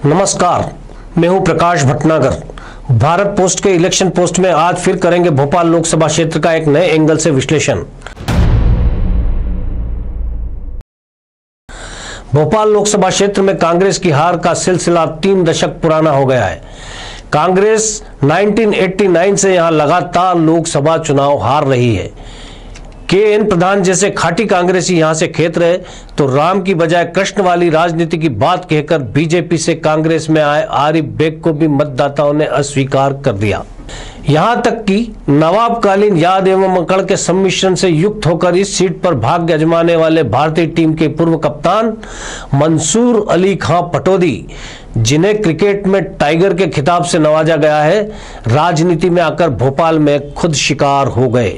नमस्कार, मैं हूं प्रकाश भटनागर। भारत पोस्ट के इलेक्शन पोस्ट में आज फिर करेंगे भोपाल लोकसभा क्षेत्र का एक नए एंगल से विश्लेषण। भोपाल लोकसभा क्षेत्र में कांग्रेस की हार का सिलसिला 3 दशक पुराना हो गया है। कांग्रेस 1989 से यहां लगातार लोकसभा चुनाव हार रही है। के.एन. प्रधान जैसे खाटी कांग्रेसी यहां से खेत रहे तो राम की बजाय कृष्ण वाली राजनीति की बात कहकर बीजेपी से कांग्रेस में आए आरिफ बेग को भी मतदाताओं ने अस्वीकार कर दिया। यहां तक कि नवाबकालीन याद एवं अकड़ के सम्मिश्रण से युक्त होकर इस सीट पर भाग्य आजमाने वाले भारतीय टीम के पूर्व कप्तान मंसूर अली खां पटौदी, जिन्हें क्रिकेट में टाइगर के खिताब से नवाजा गया है, राजनीति में आकर भोपाल में खुद शिकार हो गए।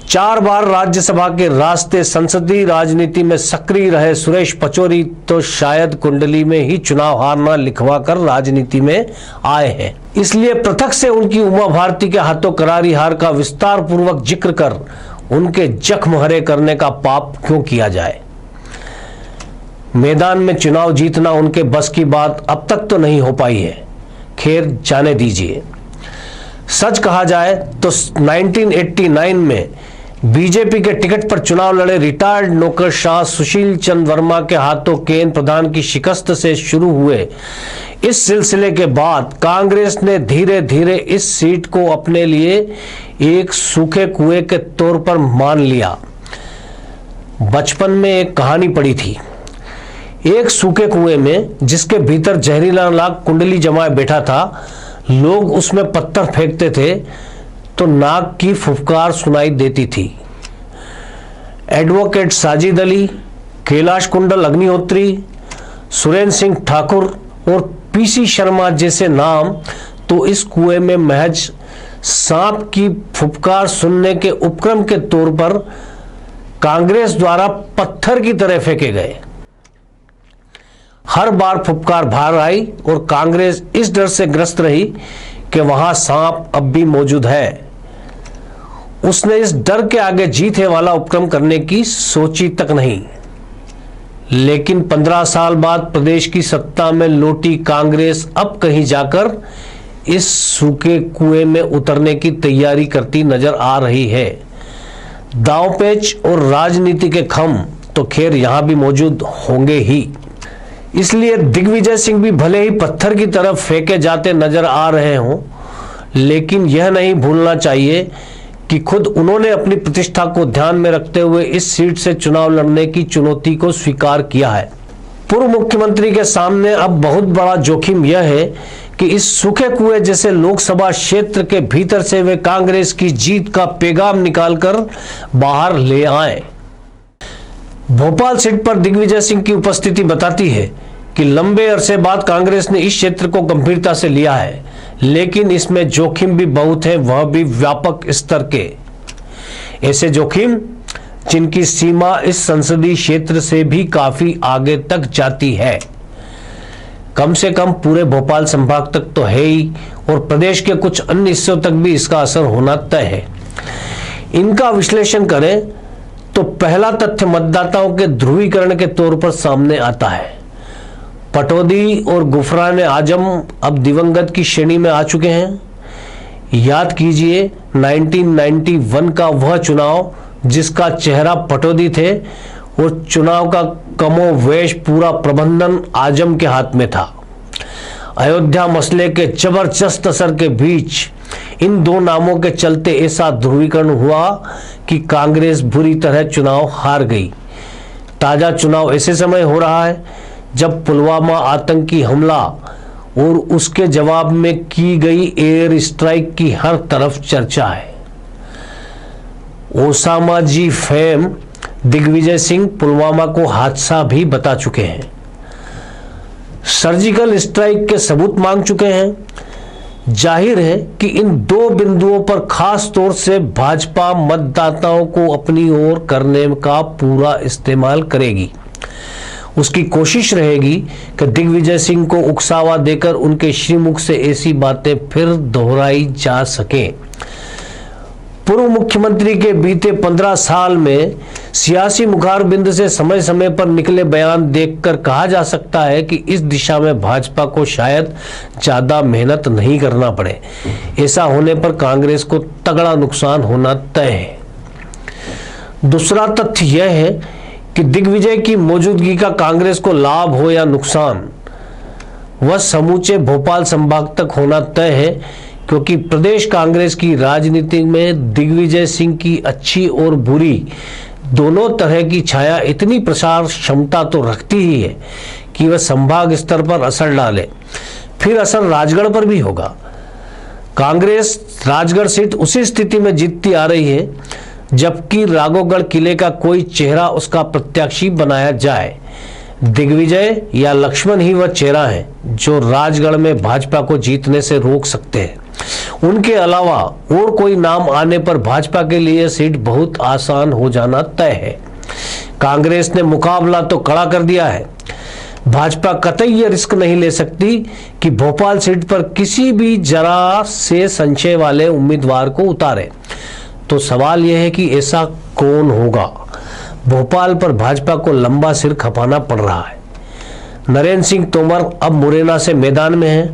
4 बार राज्यसभा के रास्ते संसदीय राजनीति में सक्रिय रहे सुरेश पचौरी तो शायद कुंडली में ही चुनाव हारना लिखवा कर राजनीति में आए हैं। इसलिए पृथक से उनकी उमा भारती के हाथों करारी हार का विस्तार पूर्वक जिक्र कर उनके जख्म हरे करने का पाप क्यों किया जाए। मैदान में चुनाव जीतना उनके बस की बात अब तक तो नहीं हो पाई है। खैर, जाने दीजिए। सच कहा जाए तो 1989 में बीजेपी के टिकट पर चुनाव लड़े रिटायर्ड नौकरशाह सुशील चंद्र वर्मा के हाथों के.एन. प्रधान की शिकस्त से शुरू हुए इस सिलसिले के बाद कांग्रेस ने धीरे धीरे इस सीट को अपने लिए एक सूखे कुएं के तौर पर मान लिया। बचपन में एक कहानी पढ़ी थी। एक सूखे कुएं में जिसके भीतर जहरीला नाग कुंडली जमाए बैठा था, लोग उसमें पत्थर फेंकते थे तो नाग की फुफकार सुनाई देती थी। एडवोकेट साजिद अली, कैलाश कुंडल अग्निहोत्री, सुरेंद्र सिंह ठाकुर और पीसी शर्मा जैसे नाम तो इस कुएं में महज सांप की फुफकार सुनने के उपक्रम के तौर पर कांग्रेस द्वारा पत्थर की तरह फेंके गए। हर बार फुफकार बाहर आई और कांग्रेस इस डर से ग्रस्त रही कि वहां सांप अब भी मौजूद है। उसने इस डर के आगे जीते वाला उपक्रम करने की सोची तक नहीं। लेकिन 15 साल बाद प्रदेश की सत्ता में लौटी कांग्रेस अब कहीं जाकर इस सूखे कुएं में उतरने की तैयारी करती नजर आ रही है। दांवपेच और राजनीति के खम तो खैर यहां भी मौजूद होंगे ही। इसलिए दिग्विजय सिंह भी भले ही पत्थर की तरफ फेंके जाते नजर आ रहे हों, लेकिन यह नहीं भूलना चाहिए कि खुद उन्होंने अपनी प्रतिष्ठा को ध्यान में रखते हुए इस सीट से चुनाव लड़ने की चुनौती को स्वीकार किया है। पूर्व मुख्यमंत्री के सामने अब बहुत बड़ा जोखिम यह है कि इस सूखे कुएं जैसे लोकसभा क्षेत्र के भीतर से वे कांग्रेस की जीत का पैगाम निकालकर बाहर ले आए। भोपाल सीट पर दिग्विजय सिंह की उपस्थिति बताती है कि लंबे अरसे बाद कांग्रेस ने इस क्षेत्र को गंभीरता से लिया है, लेकिन इसमें जोखिम भी बहुत है, वह भी व्यापक स्तर के। ऐसे जोखिम जिनकी सीमा इस संसदीय क्षेत्र से भी काफी आगे तक जाती है। कम से कम पूरे भोपाल संभाग तक तो है ही, और प्रदेश के कुछ अन्य हिस्सों तक भी इसका असर होना तय है। इनका विश्लेषण करें तो पहला तथ्य मतदाताओं के ध्रुवीकरण के तौर पर सामने आता है। पटौदी और गुफरान आजम अब दिवंगत की श्रेणी में आ चुके हैं। याद कीजिए 1991 का वह चुनाव जिसका चेहरा पटौदी थे और चुनाव का कमोवेश पूरा प्रबंधन आजम के हाथ में था। अयोध्या मसले के जबरदस्त असर के बीच इन दो नामों के चलते ऐसा ध्रुवीकरण हुआ कि कांग्रेस बुरी तरह चुनाव हार गई। ताजा चुनाव ऐसे समय हो रहा है जब पुलवामा आतंकी हमला और उसके जवाब में की गई एयर स्ट्राइक की हर तरफ चर्चा है। ओसामा जी फेम दिग्विजय सिंह पुलवामा को हादसा भी बता चुके हैं। सर्जिकल स्ट्राइक के सबूत मांग चुके हैं। जाहिर है कि इन दो बिंदुओं पर खास तौर से भाजपा मतदाताओं को अपनी ओर करने का पूरा इस्तेमाल करेगी। उसकी कोशिश रहेगी कि दिग्विजय सिंह को उकसावा देकर उनके श्रीमुख से ऐसी बातें फिर दोहराई जा सके। पूर्व मुख्यमंत्री के बीते 15 साल में सियासी मुखारबिंद से समय समय पर निकले बयान देखकर कहा जा सकता है कि इस दिशा में भाजपा को शायद ज्यादा मेहनत नहीं करना पड़े। ऐसा होने पर कांग्रेस को तगड़ा नुकसान होना तय है। दूसरा तथ्य यह है कि दिग्विजय की मौजूदगी का कांग्रेस को लाभ हो या नुकसान, वह समूचे भोपाल संभाग तक होना तय है, क्योंकि प्रदेश कांग्रेस की राजनीति में दिग्विजय सिंह की अच्छी और बुरी दोनों तरह की छाया इतनी प्रसार क्षमता तो रखती ही है कि वह संभाग स्तर पर असर डाले। फिर असर राजगढ़ पर भी होगा। कांग्रेस राजगढ़ सीट उसी स्थिति में जीतती आ रही है जबकि राघोगढ़ किले का कोई चेहरा उसका प्रत्याशी बनाया जाए। दिग्विजय या लक्ष्मण ही वह चेहरा है जो राजगढ़ में भाजपा को जीतने से रोक सकते हैं। उनके अलावा और कोई नाम आने पर भाजपा के लिए सीट बहुत आसान हो जाना तय है। कांग्रेस ने मुकाबला तो कड़ा कर दिया है। भाजपा कतई ये रिस्क नहीं ले सकती कि भोपाल सीट पर किसी भी जरा से संशय वाले उम्मीदवार को उतारे। तो सवाल यह है कि ऐसा कौन होगा। भोपाल पर भाजपा को लंबा सिर खपाना पड़ रहा है। नरेंद्र सिंह तोमर अब मुरैना से मैदान में है,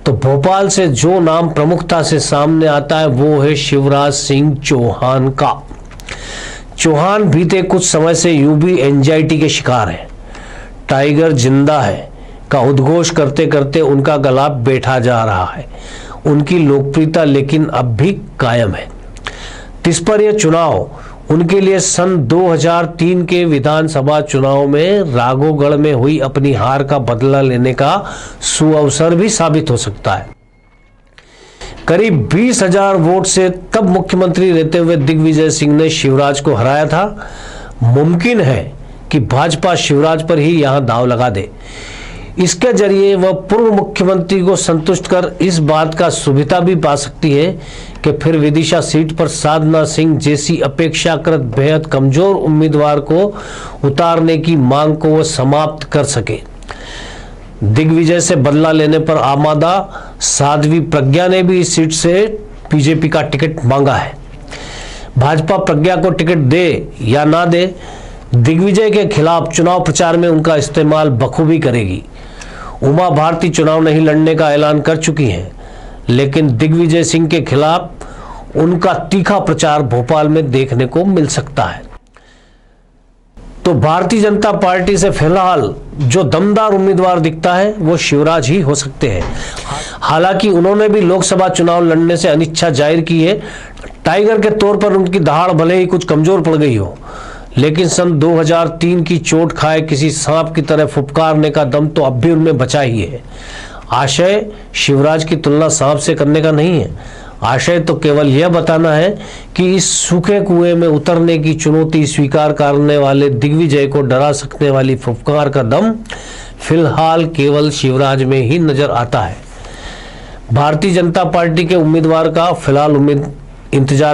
तो भोपाल से जो नाम प्रमुखता से सामने आता है वो है शिवराज सिंह चौहान का। चौहान बीते कुछ समय से यूं भी एंजाइटी के शिकार हैं। टाइगर जिंदा है का उद्घोष करते करते उनका गला बैठा जा रहा है। उनकी लोकप्रियता लेकिन अब भी कायम है। इस पर यह चुनाव उनके लिए सन 2003 के विधानसभा चुनाव में राघोगढ़ में हुई अपनी हार का बदला लेने का सुअवसर भी साबित हो सकता है। करीब 20,000 वोट से तब मुख्यमंत्री रहते हुए दिग्विजय सिंह ने शिवराज को हराया था। मुमकिन है कि भाजपा शिवराज पर ही यहां दांव लगा दे। इसके जरिए वह पूर्व मुख्यमंत्री को संतुष्ट कर इस बात का सुविधा भी पा सकती है कि फिर विदिशा सीट पर साधना सिंह जैसी अपेक्षाकृत बेहद कमजोर उम्मीदवार को उतारने की मांग को वह समाप्त कर सके। दिग्विजय से बदला लेने पर आमादा साध्वी प्रज्ञा ने भी इस सीट से बीजेपी का टिकट मांगा है। भाजपा प्रज्ञा को टिकट दे या ना दे, दिग्विजय के खिलाफ चुनाव प्रचार में उनका इस्तेमाल बखूबी करेगी। उमा भारती चुनाव नहीं लड़ने का ऐलान कर चुकी हैं, लेकिन दिग्विजय सिंह के खिलाफ उनका तीखा प्रचार भोपाल में देखने को मिल सकता है। तो भारतीय जनता पार्टी से फिलहाल जो दमदार उम्मीदवार दिखता है वो शिवराज ही हो सकते हैं। हालांकि उन्होंने भी लोकसभा चुनाव लड़ने से अनिच्छा जाहिर की है। टाइगर के तौर पर उनकी दहाड़ भले ही कुछ कमजोर पड़ गई हो, लेकिन सन 2003 की चोट खाए किसी सांप की तरह फुफकारने का दम तो अब भी उनमें बचा ही है। आशय शिवराज की तुलना सांप से करने का नहीं है। आशय तो केवल यह बताना है कि इस सूखे कुएं में उतरने की चुनौती स्वीकार करने वाले दिग्विजय को डरा सकने वाली फुफकार का दम फिलहाल केवल शिवराज में ही नजर आता है। भारतीय जनता पार्टी के उम्मीदवार का फिलहाल इंतजार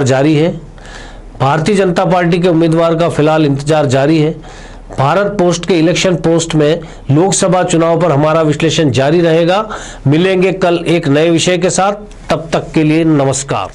जारी है। भारत पोस्ट के इलेक्शन पोस्ट में लोकसभा चुनाव पर हमारा विश्लेषण जारी रहेगा। मिलेंगे कल एक नए विषय के साथ, तब तक के लिए नमस्कार।